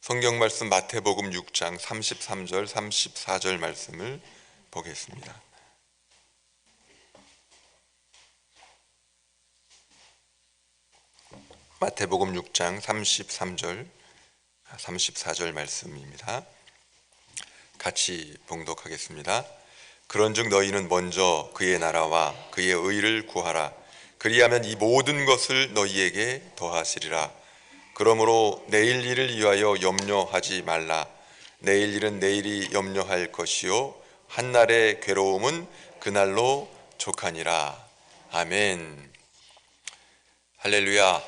성경 말씀 마태복음 6장 33절 34절 말씀을 보겠습니다. 마태복음 6장 33절 34절 말씀입니다. 같이 봉독하겠습니다. 그런즉 너희는 먼저 그의 나라와 그의 의를 구하라. 그리하면 이 모든 것을 너희에게 더하시리라. 그러므로 내일 일을 위하여 염려하지 말라. 내일 일은 내일이 염려할 것이요 한날의 괴로움은 그날로 족하니라. 아멘. 할렐루야.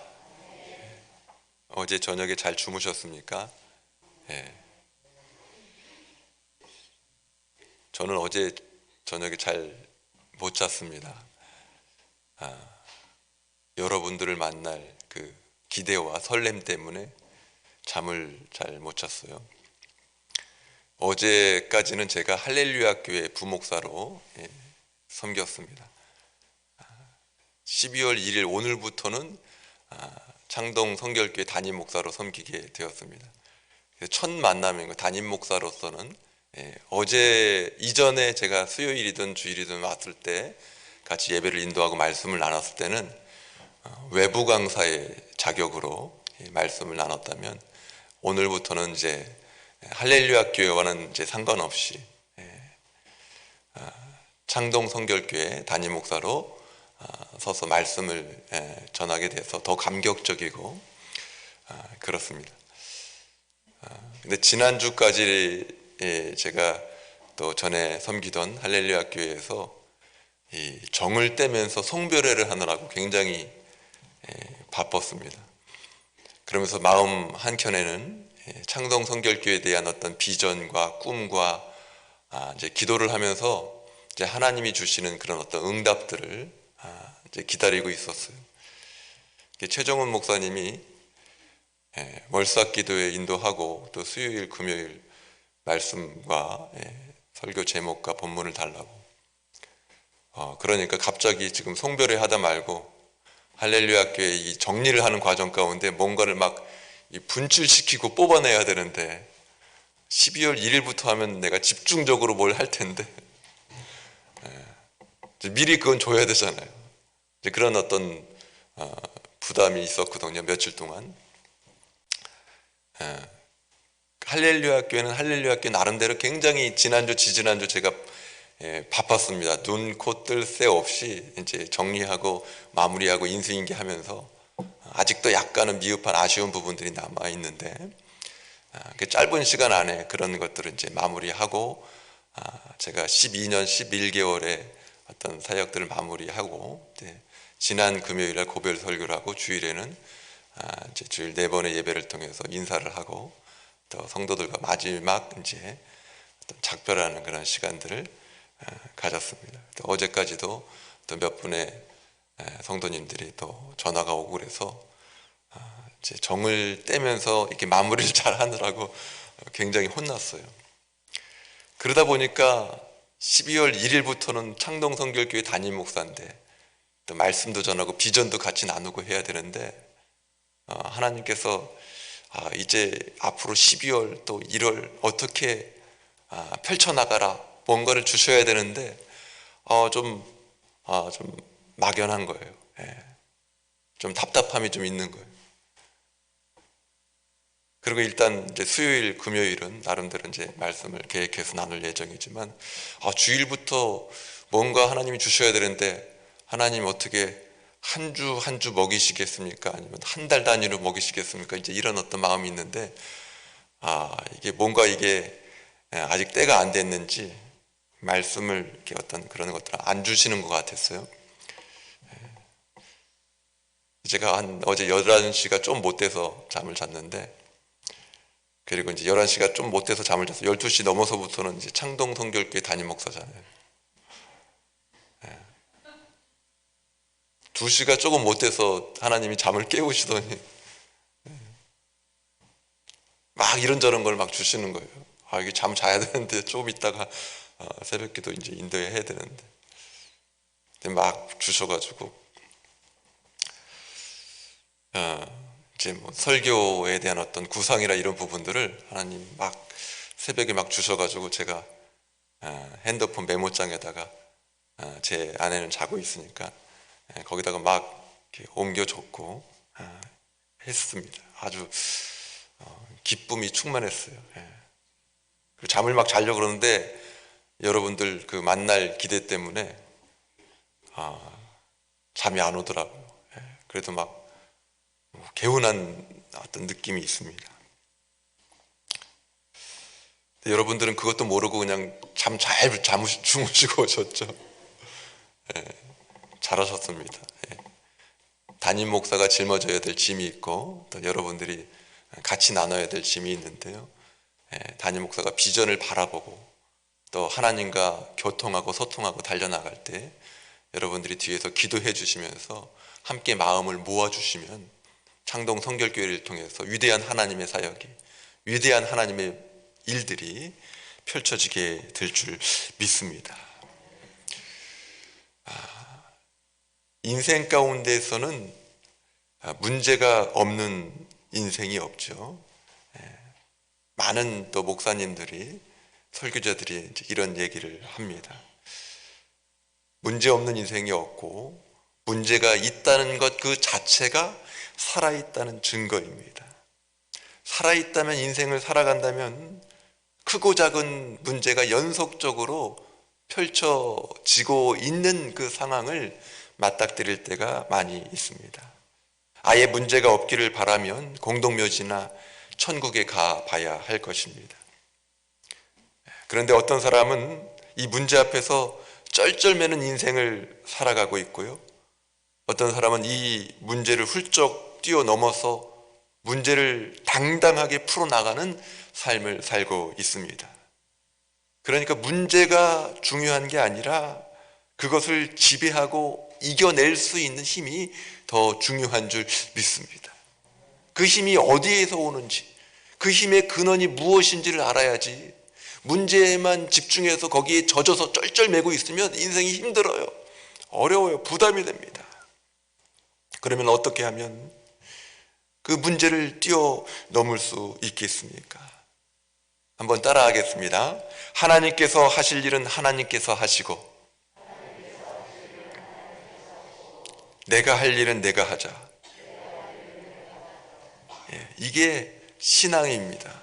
어제 저녁에 잘 주무셨습니까? 저는 어제 저녁에 잘 못 잤습니다. 여러분들을 만날 그 기대와 설렘 때문에 잠을 잘 못 잤어요. 어제까지는 제가 할렐루야 교회 부목사로 섬겼습니다. 12월 1일 오늘부터는 창동 성결교회 담임 목사로 섬기게 되었습니다. 첫 만남인 거 담임 목사로서는 어제 이전에 제가 수요일이든 주일이든 왔을 때 같이 예배를 인도하고 말씀을 나눴을 때는 외부 강사의 자격으로 말씀을 나눴다면 오늘부터는 이제 할렐루야 교회와는 이제 상관없이 창동 성결교회 담임 목사로 서서 말씀을 전하게 돼서 더 감격적이고 그렇습니다. 근데 지난주까지 제가 또 전에 섬기던 할렐루야 교회에서 이 정을 떼면서 송별회를 하느라고 굉장히 바빴습니다. 그러면서 마음 한켠에는 창동 성결교회에 대한 어떤 비전과 꿈과 이제 기도를 하면서 이제 하나님이 주시는 그런 어떤 응답들을 이제 기다리고 있었어요. 최정훈 목사님이 월삭 기도에 인도하고 또 수요일 금요일 말씀과 설교 제목과 본문을 달라고 그러니까 갑자기 지금 송별회 하다 말고 할렐루야 교회 이 정리를 하는 과정 가운데 뭔가를 막 분출시키고 뽑아내야 되는데 12월 1일부터 하면 내가 집중적으로 뭘 할 텐데 미리 그건 줘야 되잖아요. 그런 어떤 부담이 있었거든요. 며칠 동안. 할렐루야 교회는 할렐루야 교회 나름대로 굉장히 지난주 지지난주 제가 바빴습니다. 눈, 코, 뜰 새 없이 이제 정리하고 마무리하고 인수인계하면서 아직도 약간은 미흡한 아쉬운 부분들이 남아 있는데 그 짧은 시간 안에 그런 것들을 이제 마무리하고 제가 12년 11개월의 어떤 사역들을 마무리하고 지난 금요일에 고별 설교를 하고 주일에는 이제 주일 4번의 예배를 통해서 인사를 하고 또 성도들과 마지막 이제 어떤 작별하는 그런 시간들을 가졌습니다. 또 어제까지도 또 몇 분의 성도님들이 또 전화가 오고 그래서 이제 정을 떼면서 이렇게 마무리를 잘 하느라고 굉장히 혼났어요. 그러다 보니까 12월 1일부터는 창동 성결교회 담임 목사인데 또 말씀도 전하고 비전도 같이 나누고 해야 되는데 하나님께서 이제 앞으로 12월 또 1월 어떻게 펼쳐나가라 뭔가를 주셔야 되는데 좀 막연한 거예요. 좀 답답함이 좀 있는 거예요. 그리고 일단 이제 수요일, 금요일은 나름대로 이제 말씀을 계획해서 나눌 예정이지만 주일부터 뭔가 하나님이 주셔야 되는데 하나님 어떻게 한 주 한 주 먹이시겠습니까? 아니면 한 달 단위로 먹이시겠습니까? 이제 이런 어떤 마음이 있는데 이게 뭔가 이게 아직 때가 안 됐는지 말씀을 이렇게 어떤 그런 것들을 안 주시는 것 같았어요. 제가 어제 11시가 좀 못 돼서 잠을 잤는데 그리고 이제 11시가 좀 못 돼서 잠을 자서 12시 넘어서부터는 이제 창동 성결교회 담임 목사잖아요. 2시가 조금 못 돼서 하나님이 잠을 깨우시더니 막 이런저런 걸 막 주시는 거예요. 이게 잠 자야 되는데 조금 있다가 새벽기도 이제 인도해야 되는데 막 주셔가지고 이제 뭐 설교에 대한 어떤 구상이나 이런 부분들을 하나님 막 새벽에 막 주셔가지고 제가 핸드폰 메모장에다가 제 아내는 자고 있으니까 거기다가 막 이렇게 옮겨 줬고 했습니다. 아주 기쁨이 충만했어요. 그리고 잠을 막 자려고 그러는데 여러분들 그 만날 기대 때문에 잠이 안 오더라고요. 그래도 막 개운한 어떤 느낌이 있습니다. 여러분들은 그것도 모르고 그냥 잠 잘 주무시고 오셨죠. 잘하셨습니다. 담임 목사가 짊어져야 될 짐이 있고 또 여러분들이 같이 나눠야 될 짐이 있는데요. 담임 목사가 비전을 바라보고 또 하나님과 교통하고 소통하고 달려나갈 때 여러분들이 뒤에서 기도해 주시면서 함께 마음을 모아주시면 창동 성결교회를 통해서 위대한 하나님의 사역이, 위대한 하나님의 일들이 펼쳐지게 될 줄 믿습니다. 인생 가운데서는 문제가 없는 인생이 없죠. 많은 또 목사님들이, 설교자들이 이런 얘기를 합니다. 문제 없는 인생이 없고 문제가 있다는 것 그 자체가 살아있다는 증거입니다. 살아있다면, 인생을 살아간다면 크고 작은 문제가 연속적으로 펼쳐지고 있는 그 상황을 맞닥뜨릴 때가 많이 있습니다. 아예 문제가 없기를 바라면 공동묘지나 천국에 가봐야 할 것입니다. 그런데 어떤 사람은 이 문제 앞에서 쩔쩔매는 인생을 살아가고 있고요, 어떤 사람은 이 문제를 훌쩍 뛰어넘어서 문제를 당당하게 풀어나가는 삶을 살고 있습니다. 그러니까 문제가 중요한 게 아니라 그것을 지배하고 이겨낼 수 있는 힘이 더 중요한 줄 믿습니다. 그 힘이 어디에서 오는지, 그 힘의 근원이 무엇인지를 알아야지 문제에만 집중해서 거기에 젖어서 쩔쩔매고 있으면 인생이 힘들어요. 어려워요. 부담이 됩니다. 그러면 어떻게 하면 그 문제를 뛰어넘을 수 있겠습니까? 한번 따라하겠습니다. 하나님께서 하실 일은 하나님께서 하시고 내가 할 일은 내가 하자. 이게 신앙입니다.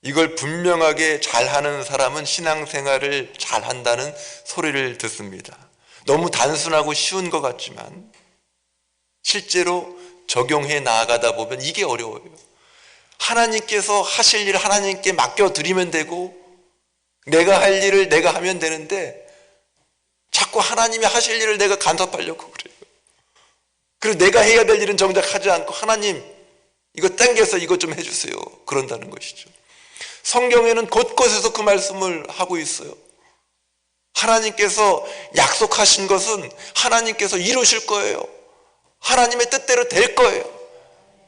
이걸 분명하게 잘하는 사람은 신앙생활을 잘한다는 소리를 듣습니다. 너무 단순하고 쉬운 것 같지만 실제로 적용해 나아가다 보면 이게 어려워요. 하나님께서 하실 일을 하나님께 맡겨드리면 되고 내가 할 일을 내가 하면 되는데 자꾸 하나님이 하실 일을 내가 간섭하려고 그래요. 그리고 내가 해야 될 일은 정작 하지 않고 하나님 이거 땡겨서 이거 좀 해주세요, 그런다는 것이죠. 성경에는 곳곳에서 그 말씀을 하고 있어요. 하나님께서 약속하신 것은 하나님께서 이루실 거예요. 하나님의 뜻대로 될 거예요.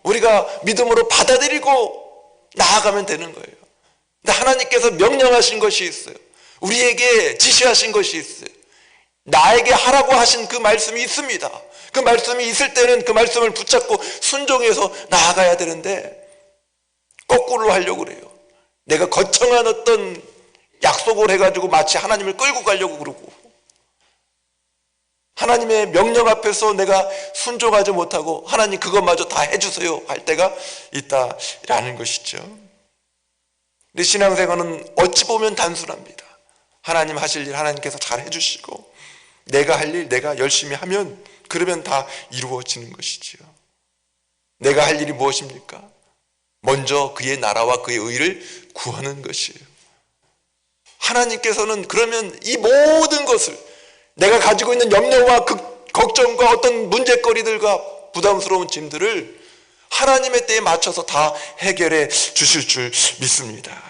우리가 믿음으로 받아들이고 나아가면 되는 거예요. 근데 하나님께서 명령하신 것이 있어요. 우리에게 지시하신 것이 있어요. 나에게 하라고 하신 그 말씀이 있습니다. 그 말씀이 있을 때는 그 말씀을 붙잡고 순종해서 나아가야 되는데 거꾸로 하려고 그래요. 내가 거창한 어떤 약속을 해가지고 마치 하나님을 끌고 가려고 그러고 하나님의 명령 앞에서 내가 순종하지 못하고 하나님 그것마저 다 해주세요 할 때가 있다라는 것이죠. 우리 신앙생활은 어찌 보면 단순합니다. 하나님 하실 일 하나님께서 잘 해주시고 내가 할 일 내가 열심히 하면 그러면 다 이루어지는 것이지요. 내가 할 일이 무엇입니까? 먼저 그의 나라와 그의 의를 구하는 것이에요. 하나님께서는 그러면 이 모든 것을 내가 가지고 있는 염려와 걱정과 어떤 문제거리들과 부담스러운 짐들을 하나님의 때에 맞춰서 다 해결해 주실 줄 믿습니다.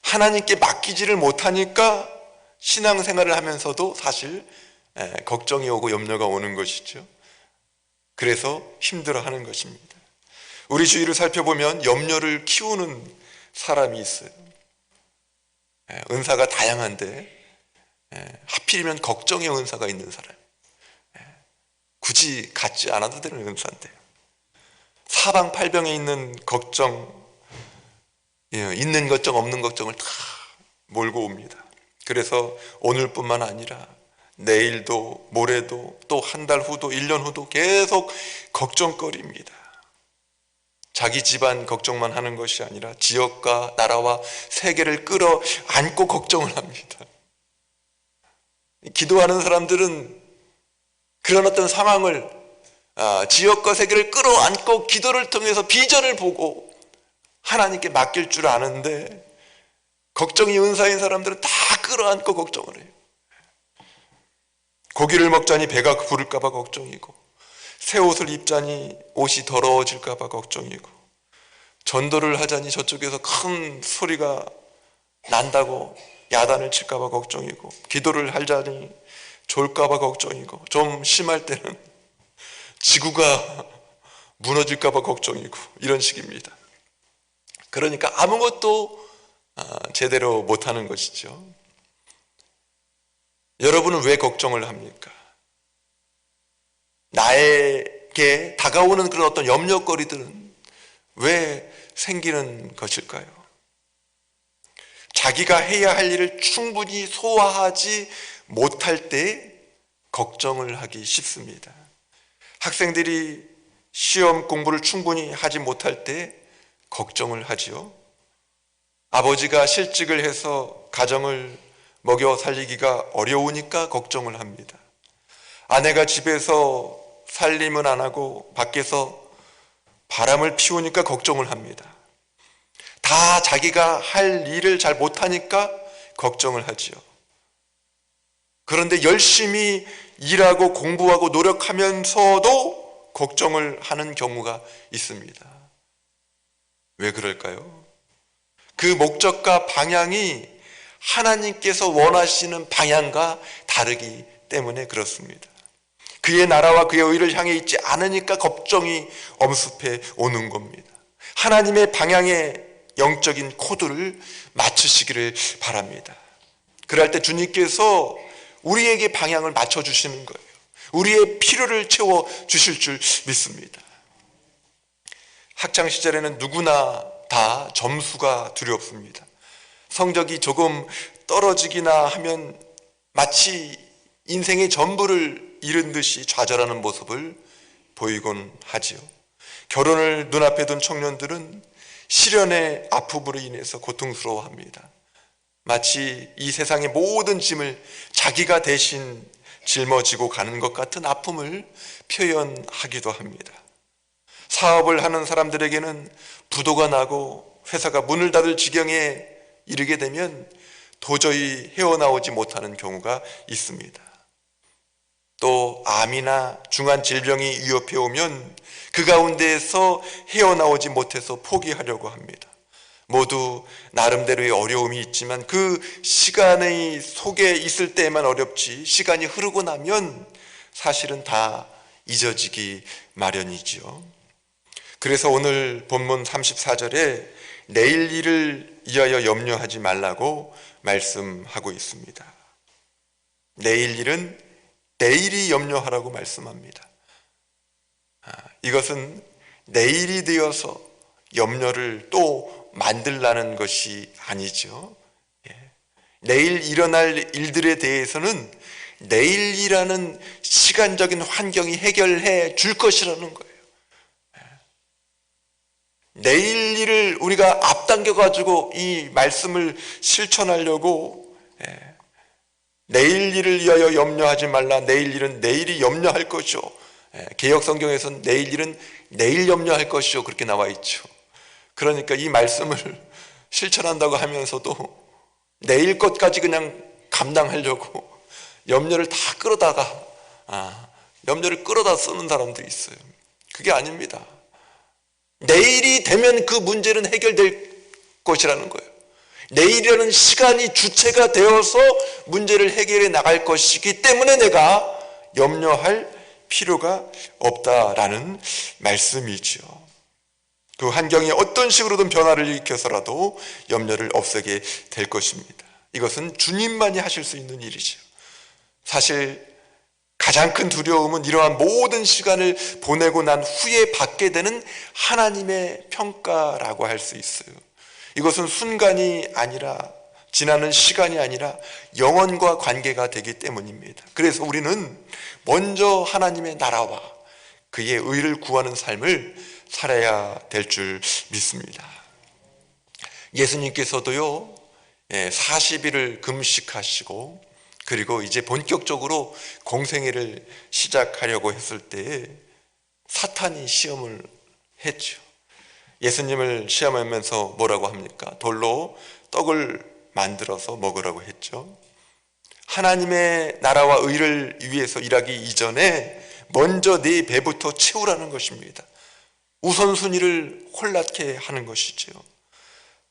하나님께 맡기지를 못하니까 신앙생활을 하면서도 사실 걱정이 오고 염려가 오는 것이죠. 그래서 힘들어하는 것입니다. 우리 주위를 살펴보면 염려를 키우는 사람이 있어요. 은사가 다양한데 하필이면 걱정의 은사가 있는 사람, 굳이 갖지 않아도 되는 은사인데요. 사방팔병에 있는 걱정, 있는 걱정 없는 걱정을 다 몰고 옵니다. 그래서 오늘뿐만 아니라 내일도 모레도 또 한 달 후도 1년 후도 계속 걱정거리입니다. 자기 집안 걱정만 하는 것이 아니라 지역과 나라와 세계를 끌어안고 걱정을 합니다. 기도하는 사람들은 그런 어떤 상황을 지역과 세계를 끌어안고 기도를 통해서 비전을 보고 하나님께 맡길 줄 아는데, 걱정이 은사인 사람들은 다 끌어안고 걱정을 해요. 고기를 먹자니 배가 부를까 봐 걱정이고, 새 옷을 입자니 옷이 더러워질까 봐 걱정이고, 전도를 하자니 저쪽에서 큰 소리가 난다고 야단을 칠까 봐 걱정이고, 기도를 하자니 졸까 봐 걱정이고, 좀 심할 때는 지구가 무너질까 봐 걱정이고, 이런 식입니다. 그러니까 아무것도 제대로 못하는 것이죠. 여러분은 왜 걱정을 합니까? 나에게 다가오는 그런 어떤 염려거리들은 왜 생기는 것일까요? 자기가 해야 할 일을 충분히 소화하지 못할 때 걱정을 하기 쉽습니다. 학생들이 시험 공부를 충분히 하지 못할 때 걱정을 하지요. 아버지가 실직을 해서 가정을 먹여 살리기가 어려우니까 걱정을 합니다. 아내가 집에서 살림은 안 하고 밖에서 바람을 피우니까 걱정을 합니다. 다 자기가 할 일을 잘 못하니까 걱정을 하지요. 그런데 열심히 일하고 공부하고 노력하면서도 걱정을 하는 경우가 있습니다. 왜 그럴까요? 그 목적과 방향이 하나님께서 원하시는 방향과 다르기 때문에 그렇습니다. 그의 나라와 그의 의를 향해 있지 않으니까 걱정이 엄습해 오는 겁니다. 하나님의 방향에 영적인 코드를 맞추시기를 바랍니다. 그럴 때 주님께서 우리에게 방향을 맞춰주시는 거예요. 우리의 필요를 채워주실 줄 믿습니다. 학창시절에는 누구나 다 점수가 두렵습니다. 성적이 조금 떨어지기나 하면 마치 인생의 전부를 잃은 듯이 좌절하는 모습을 보이곤 하지요. 결혼을 눈앞에 둔 청년들은 시련의 아픔으로 인해서 고통스러워합니다. 마치 이 세상의 모든 짐을 자기가 대신 짊어지고 가는 것 같은 아픔을 표현하기도 합니다. 사업을 하는 사람들에게는 부도가 나고 회사가 문을 닫을 지경에 이르게 되면 도저히 헤어나오지 못하는 경우가 있습니다. 또 암이나 중한 질병이 위협해 오면 그 가운데에서 헤어나오지 못해서 포기하려고 합니다. 모두 나름대로의 어려움이 있지만 그 시간의 속에 있을 때만 어렵지, 시간이 흐르고 나면 사실은 다 잊어지기 마련이지요. 그래서 오늘 본문 34절에 내일 일을 위하여 염려하지 말라고 말씀하고 있습니다. 내일 일은 내일이 염려하라고 말씀합니다. 이것은 내일이 되어서 염려를 또 만들라는 것이 아니죠. 내일 일어날 일들에 대해서는 내일이라는 시간적인 환경이 해결해 줄 것이라는 거예요. 내일 일을 우리가 앞당겨 가지고 이 말씀을 실천하려고 내일 일을 위하여 염려하지 말라. 내일 일은 내일이 염려할 것이요. 개역 성경에서는 내일 일은 내일 염려할 것이요, 그렇게 나와 있죠. 그러니까 이 말씀을 실천한다고 하면서도 내일 것까지 그냥 감당하려고 염려를 다 염려를 끌어다 쓰는 사람들이 있어요. 그게 아닙니다. 내일이 되면 그 문제는 해결될 것이라는 거예요. 내일이라는 시간이 주체가 되어서 문제를 해결해 나갈 것이기 때문에 내가 염려할 필요가 없다라는 말씀이죠. 그 환경이 어떤 식으로든 변화를 일으켜서라도 염려를 없애게 될 것입니다. 이것은 주님만이 하실 수 있는 일이죠. 사실 가장 큰 두려움은 이러한 모든 시간을 보내고 난 후에 받게 되는 하나님의 평가라고 할 수 있어요. 이것은 순간이 아니라, 지나는 시간이 아니라 영원과 관계가 되기 때문입니다. 그래서 우리는 먼저 하나님의 나라와 그의 의를 구하는 삶을 살아야 될 줄 믿습니다. 예수님께서도요 40일을 금식하시고 그리고 이제 본격적으로 공생애를 시작하려고 했을 때에 사탄이 시험을 했죠. 예수님을 시험하면서 뭐라고 합니까? 돌로 떡을 만들어서 먹으라고 했죠. 하나님의 나라와 의를 위해서 일하기 이전에 먼저 네 배부터 채우라는 것입니다. 우선순위를 혼란케 하는 것이죠.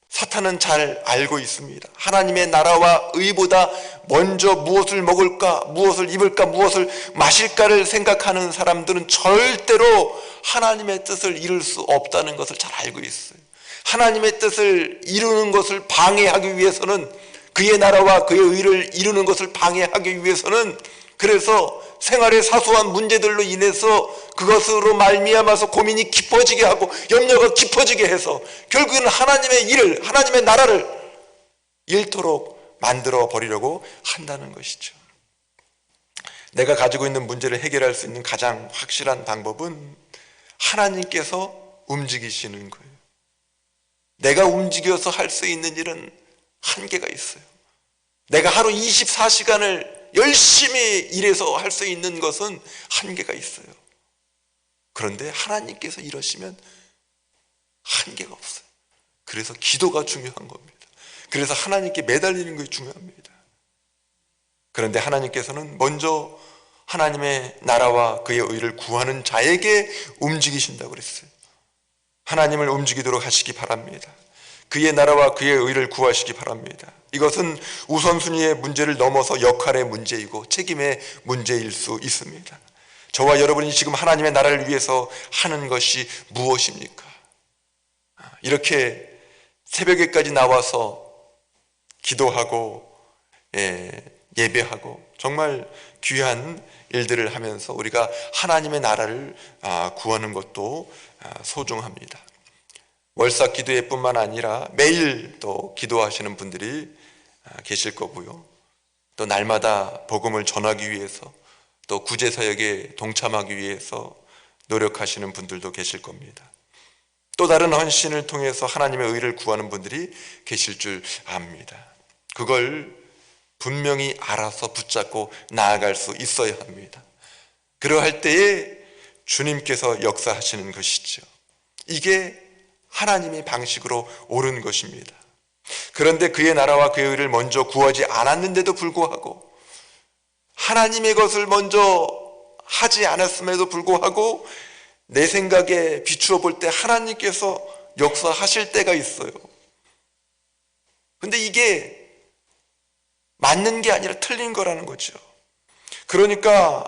사탄은 잘 알고 있습니다. 하나님의 나라와 의보다 먼저 무엇을 먹을까, 무엇을 입을까, 무엇을 마실까를 생각하는 사람들은 절대로 하나님의 뜻을 이룰 수 없다는 것을 잘 알고 있어요. 하나님의 뜻을 이루는 것을 방해하기 위해서는, 그의 나라와 그의 의를 이루는 것을 방해하기 위해서는, 그래서 생활의 사소한 문제들로 인해서 그것으로 말미암아서 고민이 깊어지게 하고 염려가 깊어지게 해서 결국은 하나님의 일을, 하나님의 나라를 잃도록 만들어 버리려고 한다는 것이죠. 내가 가지고 있는 문제를 해결할 수 있는 가장 확실한 방법은 하나님께서 움직이시는 거예요. 내가 움직여서 할 수 있는 일은 한계가 있어요. 내가 하루 24시간을 열심히 일해서 할 수 있는 것은 한계가 있어요. 그런데 하나님께서 이러시면 한계가 없어요. 그래서 기도가 중요한 겁니다. 그래서 하나님께 매달리는 것이 중요합니다. 그런데 하나님께서는 먼저 하나님의 나라와 그의 의를 구하는 자에게 움직이신다고 그랬어요. 하나님을 움직이도록 하시기 바랍니다. 그의 나라와 그의 의를 구하시기 바랍니다. 이것은 우선순위의 문제를 넘어서 역할의 문제이고 책임의 문제일 수 있습니다. 저와 여러분이 지금 하나님의 나라를 위해서 하는 것이 무엇입니까? 이렇게 새벽에까지 나와서 기도하고 예배하고 정말 귀한 일들을 하면서 우리가 하나님의 나라를 구하는 것도 소중합니다. 월삭 기도회 뿐만 아니라 매일 또 기도하시는 분들이 계실 거고요. 또 날마다 복음을 전하기 위해서, 또 구제사역에 동참하기 위해서 노력하시는 분들도 계실 겁니다. 또 다른 헌신을 통해서 하나님의 의를 구하는 분들이 계실 줄 압니다. 그걸 분명히 알아서 붙잡고 나아갈 수 있어야 합니다. 그러할 때에 주님께서 역사하시는 것이죠. 이게 하나님의 방식으로 옳은 것입니다. 그런데 그의 나라와 그의 의를 먼저 구하지 않았는데도 불구하고, 하나님의 것을 먼저 하지 않았음에도 불구하고 내 생각에 비추어 볼 때 하나님께서 역사하실 때가 있어요. 근데 이게 맞는 게 아니라 틀린 거라는 거죠. 그러니까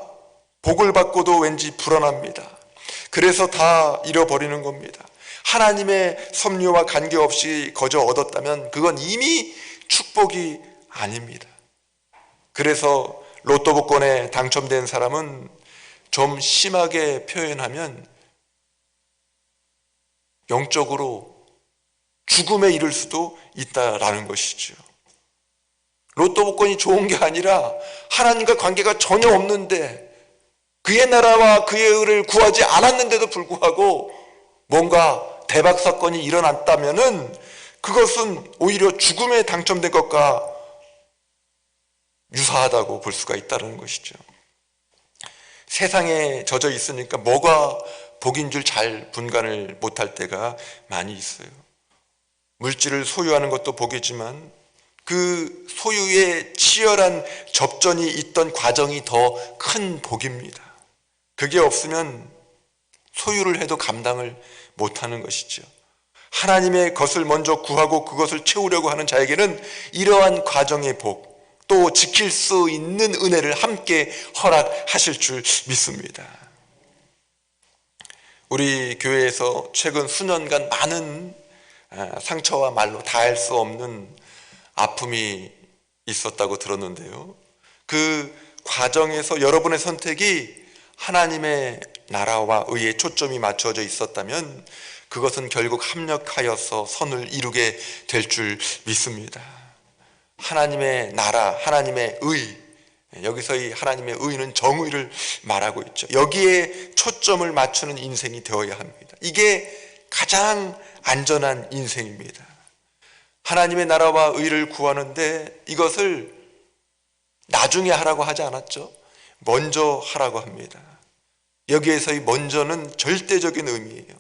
복을 받고도 왠지 불안합니다. 그래서 다 잃어버리는 겁니다. 하나님의 섭리와 관계없이 거저 얻었다면 그건 이미 축복이 아닙니다. 그래서 로또 복권에 당첨된 사람은 좀 심하게 표현하면 영적으로 죽음에 이를 수도 있다라는 것이죠. 로또 복권이 좋은 게 아니라 하나님과 관계가 전혀 없는데 그의 나라와 그의 의를 구하지 않았는데도 불구하고 뭔가 대박 사건이 일어났다면은 그것은 오히려 죽음에 당첨된 것과 유사하다고 볼 수가 있다는 것이죠. 세상에 젖어 있으니까 뭐가 복인 줄 잘 분간을 못할 때가 많이 있어요. 물질을 소유하는 것도 복이지만 그 소유에 치열한 접전이 있던 과정이 더 큰 복입니다. 그게 없으면 소유를 해도 감당을 못하는 것이죠. 하나님의 것을 먼저 구하고 그것을 채우려고 하는 자에게는 이러한 과정의 복, 또 지킬 수 있는 은혜를 함께 허락하실 줄 믿습니다. 우리 교회에서 최근 수년간 많은 상처와 말로 다할 수 없는 아픔이 있었다고 들었는데요. 그 과정에서 여러분의 선택이 하나님의 나라와 의에 초점이 맞춰져 있었다면 그것은 결국 합력하여서 선을 이루게 될 줄 믿습니다. 하나님의 나라, 하나님의 의, 여기서 이 하나님의 의는 정의를 말하고 있죠. 여기에 초점을 맞추는 인생이 되어야 합니다. 이게 가장 안전한 인생입니다. 하나님의 나라와 의를 구하는데 이것을 나중에 하라고 하지 않았죠. 먼저 하라고 합니다. 여기에서의 먼저는 절대적인 의미예요.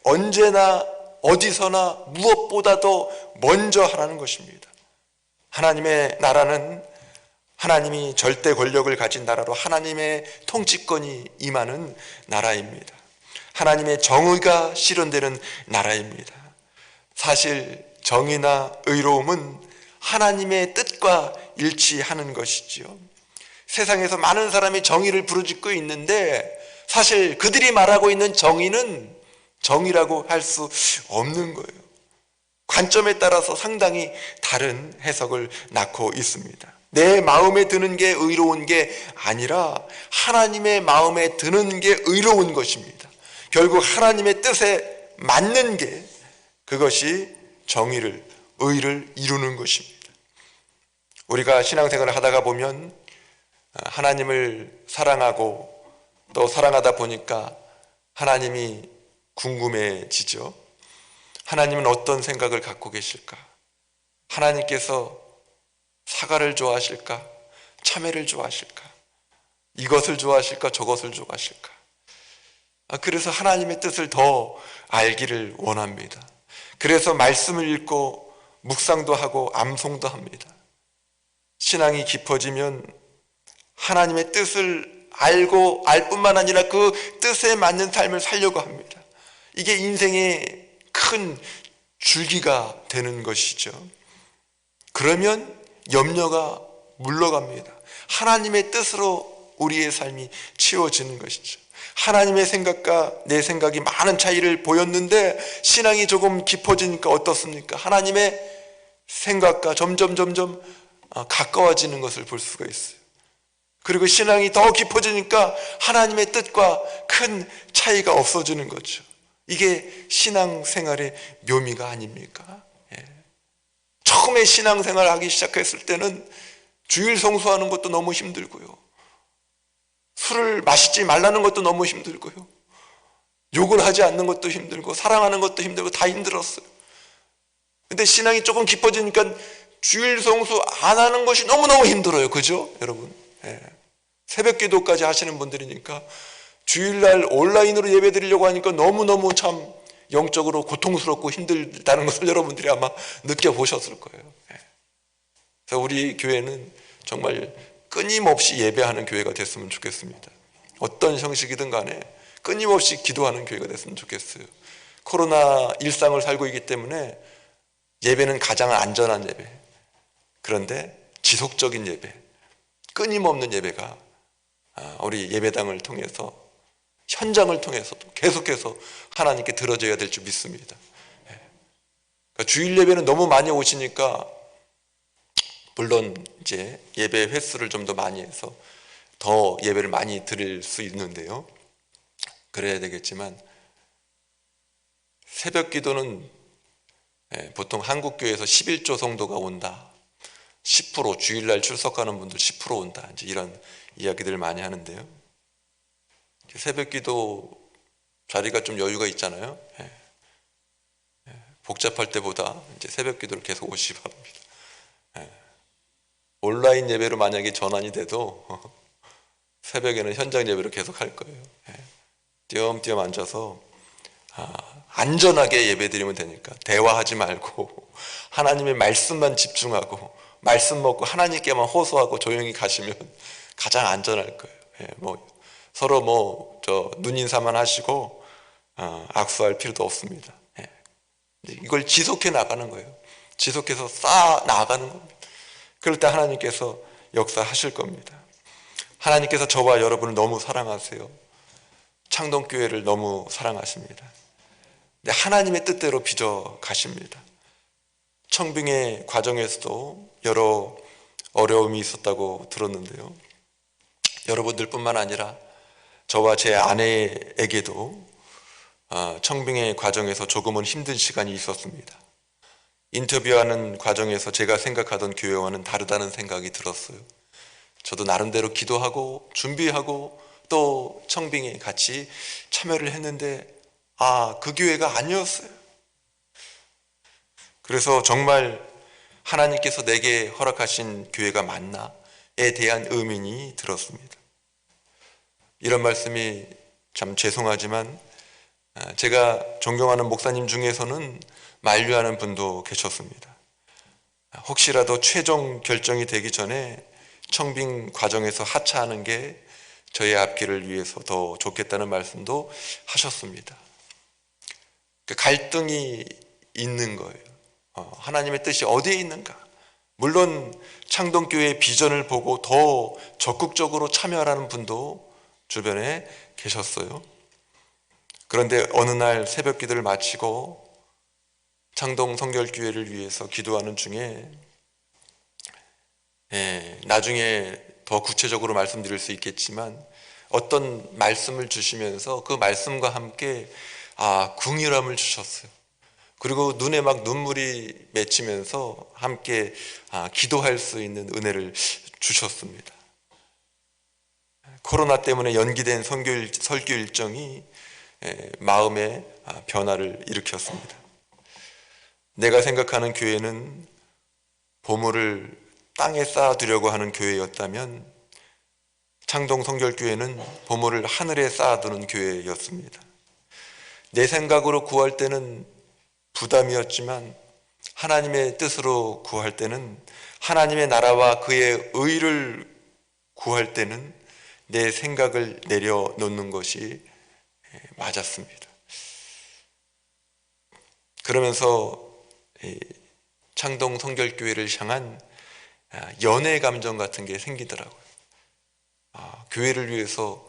언제나 어디서나 무엇보다도 먼저 하라는 것입니다. 하나님의 나라는 하나님이 절대 권력을 가진 나라로 하나님의 통치권이 임하는 나라입니다. 하나님의 정의가 실현되는 나라입니다. 사실 정의나 의로움은 하나님의 뜻과 일치하는 것이지요. 세상에서 많은 사람이 정의를 부르짖고 있는데 사실 그들이 말하고 있는 정의는 정의라고 할 수 없는 거예요. 관점에 따라서 상당히 다른 해석을 낳고 있습니다. 내 마음에 드는 게 의로운 게 아니라 하나님의 마음에 드는 게 의로운 것입니다. 결국 하나님의 뜻에 맞는 게 그것이 정의를, 의를 이루는 것입니다. 우리가 신앙생활을 하다가 보면 하나님을 사랑하고 또 사랑하다 보니까 하나님이 궁금해지죠. 하나님은 어떤 생각을 갖고 계실까? 하나님께서 사과를 좋아하실까? 참외를 좋아하실까? 이것을 좋아하실까? 저것을 좋아하실까? 그래서 하나님의 뜻을 더 알기를 원합니다. 그래서 말씀을 읽고 묵상도 하고 암송도 합니다. 신앙이 깊어지면 하나님의 뜻을 알고 알 뿐만 아니라 그 뜻에 맞는 삶을 살려고 합니다. 이게 인생의 큰 줄기가 되는 것이죠. 그러면 염려가 물러갑니다. 하나님의 뜻으로 우리의 삶이 채워지는 것이죠. 하나님의 생각과 내 생각이 많은 차이를 보였는데 신앙이 조금 깊어지니까 어떻습니까? 하나님의 생각과 점점 가까워지는 것을 볼 수가 있어요. 그리고 신앙이 더 깊어지니까 하나님의 뜻과 큰 차이가 없어지는 거죠. 이게 신앙생활의 묘미가 아닙니까? 처음에 신앙생활을 하기 시작했을 때는 주일 성수하는 것도 너무 힘들고요. 술을 마시지 말라는 것도 너무 힘들고요. 욕을 하지 않는 것도 힘들고 사랑하는 것도 힘들고 다 힘들었어요. 근데 신앙이 조금 깊어지니까 주일 성수 안 하는 것이 너무너무 힘들어요. 그죠? 여러분. 새벽 기도까지 하시는 분들이니까 주일날 온라인으로 예배 드리려고 하니까 너무너무 참 영적으로 고통스럽고 힘들다는 것을 여러분들이 아마 느껴보셨을 거예요. 그래서 우리 교회는 정말 끊임없이 예배하는 교회가 됐으면 좋겠습니다. 어떤 형식이든 간에 끊임없이 기도하는 교회가 됐으면 좋겠어요. 코로나 일상을 살고 있기 때문에 예배는 가장 안전한 예배, 그런데 지속적인 예배, 끊임없는 예배가 우리 예배당을 통해서 현장을 통해서도 계속해서 하나님께 들어져야 될 줄 믿습니다. 그러니까 주일 예배는 너무 많이 오시니까 물론 이제 예배 횟수를 좀 더 많이 해서 더 예배를 많이 드릴 수 있는데요. 그래야 되겠지만 새벽 기도는 보통 한국교회에서 11조 성도가 온다. 10% 주일날 출석하는 분들 10% 온다. 이제 이런 이야기들을 많이 하는데요. 새벽 기도 자리가 좀 여유가 있잖아요. 복잡할 때보다 이제 새벽 기도를 계속 오시기 바랍니다. 온라인 예배로 만약에 전환이 돼도 새벽에는 현장 예배로 계속 할 거예요. 띄엄띄엄 앉아서 안전하게 예배 드리면 되니까 대화하지 말고 하나님의 말씀만 집중하고 말씀 먹고 하나님께만 호소하고 조용히 가시면 가장 안전할 거예요. 서로 눈인사만 하시고 악수할 필요도 없습니다. 이걸 지속해 나가는 거예요. 지속해서 쌓아 나가는 겁니다. 그럴 때 하나님께서 역사하실 겁니다. 하나님께서 저와 여러분을 너무 사랑하세요. 창동교회를 너무 사랑하십니다. 근데 하나님의 뜻대로 빚어 가십니다. 청빙의 과정에서도 여러 어려움이 있었다고 들었는데요. 여러분들뿐만 아니라 저와 제 아내에게도 청빙의 과정에서 조금은 힘든 시간이 있었습니다. 인터뷰하는 과정에서 제가 생각하던 교회와는 다르다는 생각이 들었어요. 저도 나름대로 기도하고 준비하고 또 청빙에 같이 참여를 했는데 그 교회가 아니었어요. 그래서 정말 하나님께서 내게 허락하신 교회가 맞나에 대한 의문이 들었습니다. 이런 말씀이 참 죄송하지만 제가 존경하는 목사님 중에서는 만류하는 분도 계셨습니다. 혹시라도 최종 결정이 되기 전에 청빙 과정에서 하차하는 게 저의 앞길을 위해서 더 좋겠다는 말씀도 하셨습니다. 그 갈등이 있는 거예요. 하나님의 뜻이 어디에 있는가? 물론 창동교회의 비전을 보고 더 적극적으로 참여하라는 분도 주변에 계셨어요. 그런데 어느 날 새벽 기도를 마치고 창동 성결교회를 위해서 기도하는 중에 나중에 더 구체적으로 말씀드릴 수 있겠지만 어떤 말씀을 주시면서 그 말씀과 함께 긍휼함을 주셨어요. 그리고 눈에 막 눈물이 맺히면서 함께 기도할 수 있는 은혜를 주셨습니다. 코로나 때문에 연기된 설교 일정이 마음의 변화를 일으켰습니다. 내가 생각하는 교회는 보물을 땅에 쌓아두려고 하는 교회였다면 창동 성결교회는 보물을 하늘에 쌓아두는 교회였습니다. 내 생각으로 구할 때는 부담이었지만 하나님의 뜻으로 구할 때는, 하나님의 나라와 그의 의를 구할 때는 내 생각을 내려놓는 것이 맞았습니다. 그러면서 창동 성결교회를 향한 연애 감정 같은 게 생기더라고요. 교회를 위해서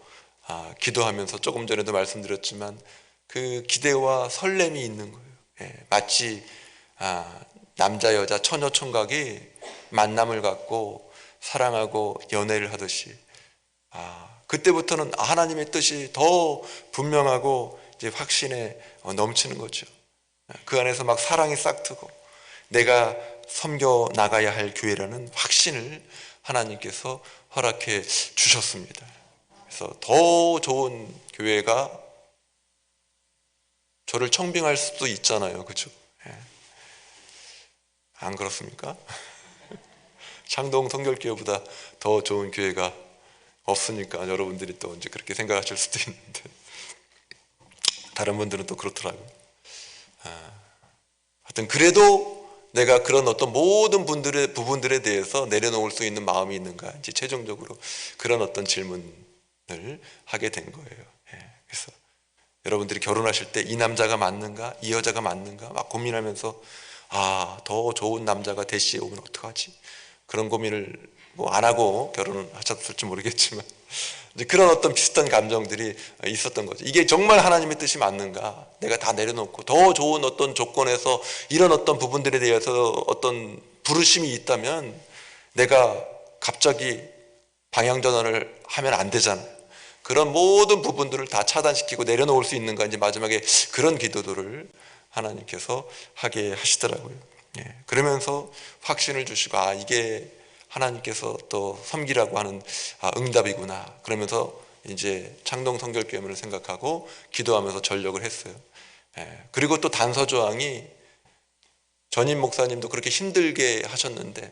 기도하면서 조금 전에도 말씀드렸지만 그 기대와 설렘이 있는 거예요. 마치 남자 여자 처녀 총각이 만남을 갖고 사랑하고 연애를 하듯이 그때부터는 하나님의 뜻이 더 분명하고 이제 확신에 넘치는 거죠. 그 안에서 막 사랑이 싹트고 내가 섬겨 나가야 할 교회라는 확신을 하나님께서 허락해 주셨습니다. 그래서 더 좋은 교회가 저를 청빙할 수도 있잖아요. 그죠? 안 그렇습니까? 창동 성결교회보다 더 좋은 교회가 없으니까 여러분들이 또 이제 그렇게 생각하실 수도 있는데 다른 분들은 또 그렇더라고요. 하여튼 그래도 내가 그런 어떤 모든 부분들에 대해서 내려놓을 수 있는 마음이 있는가, 이제 최종적으로 그런 어떤 질문을 하게 된 거예요. 그래서 여러분들이 결혼하실 때 이 남자가 맞는가, 이 여자가 맞는가 막 고민하면서 더 좋은 남자가 대시에 오면 어떡하지? 그런 고민을 뭐 안 하고 결혼을 하셨을지 모르겠지만 이제 그런 어떤 비슷한 감정들이 있었던 거죠. 이게 정말 하나님의 뜻이 맞는가? 내가 다 내려놓고 더 좋은 어떤 조건에서 이런 어떤 부분들에 대해서 어떤 부르심이 있다면 내가 갑자기 방향전환을 하면 안 되잖아요. 그런 모든 부분들을 다 차단시키고 내려놓을 수 있는가, 이제 마지막에 그런 기도들을 하나님께서 하게 하시더라고요. 그러면서 확신을 주시고 이게 하나님께서 또 섬기라고 하는 응답이구나. 그러면서 이제 창동 성결교회를 생각하고 기도하면서 전력을 했어요. 그리고 또 단서조항이, 전임 목사님도 그렇게 힘들게 하셨는데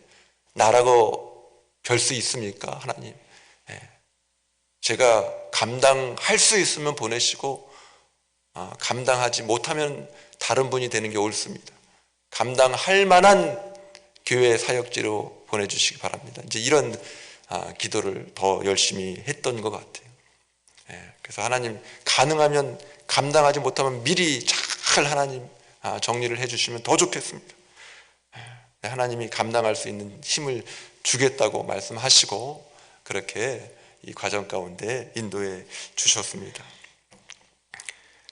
나라고 별 수 있습니까? 하나님, 제가 감당할 수 있으면 보내시고 감당하지 못하면 다른 분이 되는 게 옳습니다. 감당할 만한 교회 사역지로 보내주시기 바랍니다. 이제 이런 기도를 더 열심히 했던 것 같아요. 그래서 하나님, 가능하면 감당하지 못하면 미리 잘 하나님 정리를 해주시면 더 좋겠습니다. 하나님이 감당할 수 있는 힘을 주겠다고 말씀하시고 그렇게 이 과정 가운데 인도해 주셨습니다.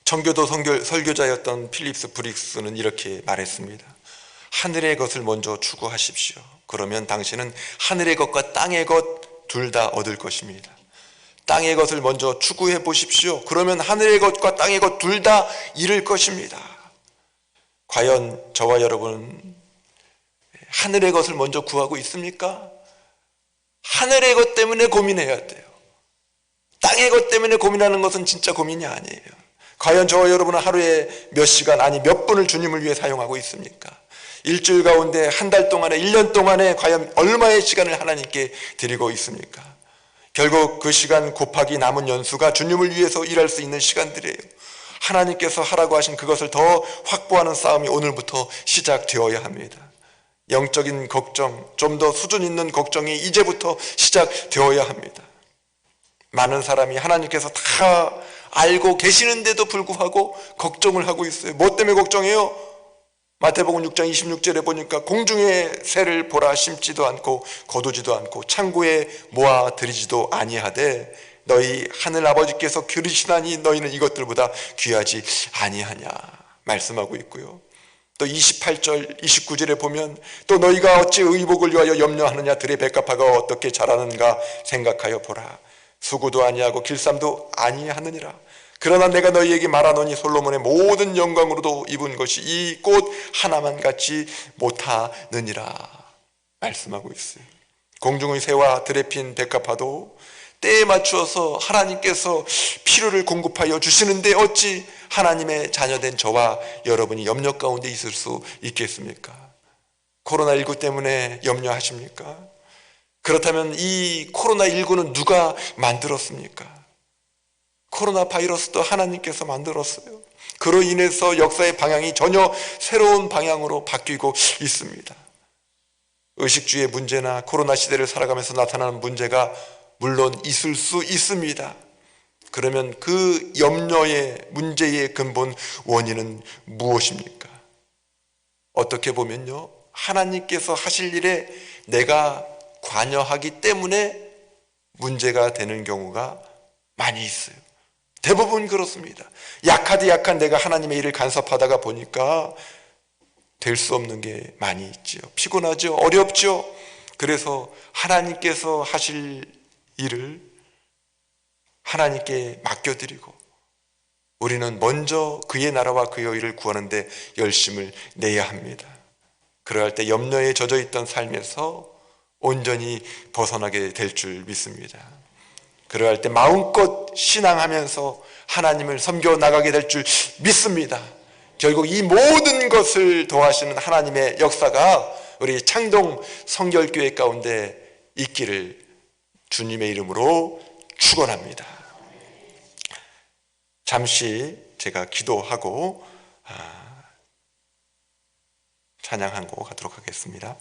청교도 설교자였던 필립스 브릭스는 이렇게 말했습니다. 하늘의 것을 먼저 추구하십시오. 그러면 당신은 하늘의 것과 땅의 것 둘 다 얻을 것입니다. 땅의 것을 먼저 추구해 보십시오. 그러면 하늘의 것과 땅의 것 둘 다 이룰 것입니다. 과연 저와 여러분 하늘의 것을 먼저 구하고 있습니까? 하늘의 것 때문에 고민해야 돼요. 땅의 것 때문에 고민하는 것은 진짜 고민이 아니에요. 과연 저와 여러분은 하루에 몇 시간, 아니 몇 분을 주님을 위해 사용하고 있습니까? 일주일 가운데 한 달 동안에, 1년 동안에 과연 얼마의 시간을 하나님께 드리고 있습니까? 결국 그 시간 곱하기 남은 연수가 주님을 위해서 일할 수 있는 시간들이에요. 하나님께서 하라고 하신 그것을 더 확보하는 싸움이 오늘부터 시작되어야 합니다. 영적인 걱정, 좀 더 수준 있는 걱정이 이제부터 시작되어야 합니다. 많은 사람이 하나님께서 다 알고 계시는데도 불구하고 걱정을 하고 있어요. 뭐 때문에 걱정해요? 마태복음 6장 26절에 보니까 공중의 새를 보라, 심지도 않고 거두지도 않고 창고에 모아 들이지도 아니하되 너희 하늘 아버지께서 기르시나니 너희는 이것들보다 귀하지 아니하냐 말씀하고 있고요. 또 28절 29절에 보면 또 너희가 어찌 의복을 위하여 염려하느냐, 들의 백합화가 어떻게 자라는가 생각하여 보라. 수고도 아니하고 길쌈도 아니하느니라. 그러나 내가 너희에게 말하노니 솔로몬의 모든 영광으로도 입은 것이 이 꽃 하나만 같지 못하느니라 말씀하고 있어요. 공중의 새와 들에 핀 백합화도 때에 맞추어서 하나님께서 필요를 공급하여 주시는데 어찌 하나님의 자녀된 저와 여러분이 염려 가운데 있을 수 있겠습니까? 코로나19 때문에 염려하십니까? 그렇다면 이 코로나19는 누가 만들었습니까? 코로나 바이러스도 하나님께서 만들었어요. 그로 인해서 역사의 방향이 전혀 새로운 방향으로 바뀌고 있습니다. 의식주의 문제나 코로나 시대를 살아가면서 나타나는 문제가 물론 있을 수 있습니다. 그러면 그 염려의 문제의 근본 원인은 무엇입니까? 어떻게 보면요, 하나님께서 하실 일에 내가 관여하기 때문에 문제가 되는 경우가 많이 있어요. 대부분 그렇습니다. 약하디 약한 내가 하나님의 일을 간섭하다가 보니까 될 수 없는 게 많이 있죠. 피곤하죠. 어렵죠. 그래서 하나님께서 하실 일을 하나님께 맡겨드리고 우리는 먼저 그의 나라와 그의 의를 구하는 데 열심을 내야 합니다. 그럴 때 염려에 젖어 있던 삶에서 온전히 벗어나게 될 줄 믿습니다. 그럴 때 마음껏 신앙하면서 하나님을 섬겨 나가게 될 줄 믿습니다. 결국 이 모든 것을 도와주시는 하나님의 역사가 우리 창동 성결교회 가운데 있기를 주님의 이름으로 축원합니다. 잠시 제가 기도하고 찬양하고 가도록 하겠습니다.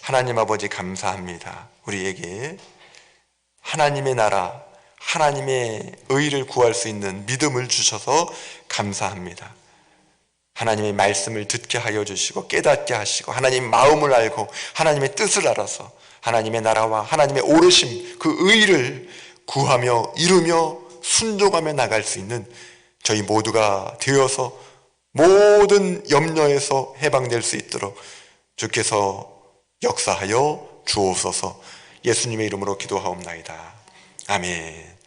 하나님 아버지 감사합니다. 우리에게 하나님의 나라, 하나님의 의를 구할 수 있는 믿음을 주셔서 감사합니다. 하나님의 말씀을 듣게 하여 주시고 깨닫게 하시고 하나님 마음을 알고 하나님의 뜻을 알아서 하나님의 나라와 하나님의 오르심, 그 의를 구하며 이루며 순종하며 나갈 수 있는 저희 모두가 되어서 모든 염려에서 해방될 수 있도록 주께서 역사하여 주옵소서. 예수님의 이름으로 기도하옵나이다. 아멘.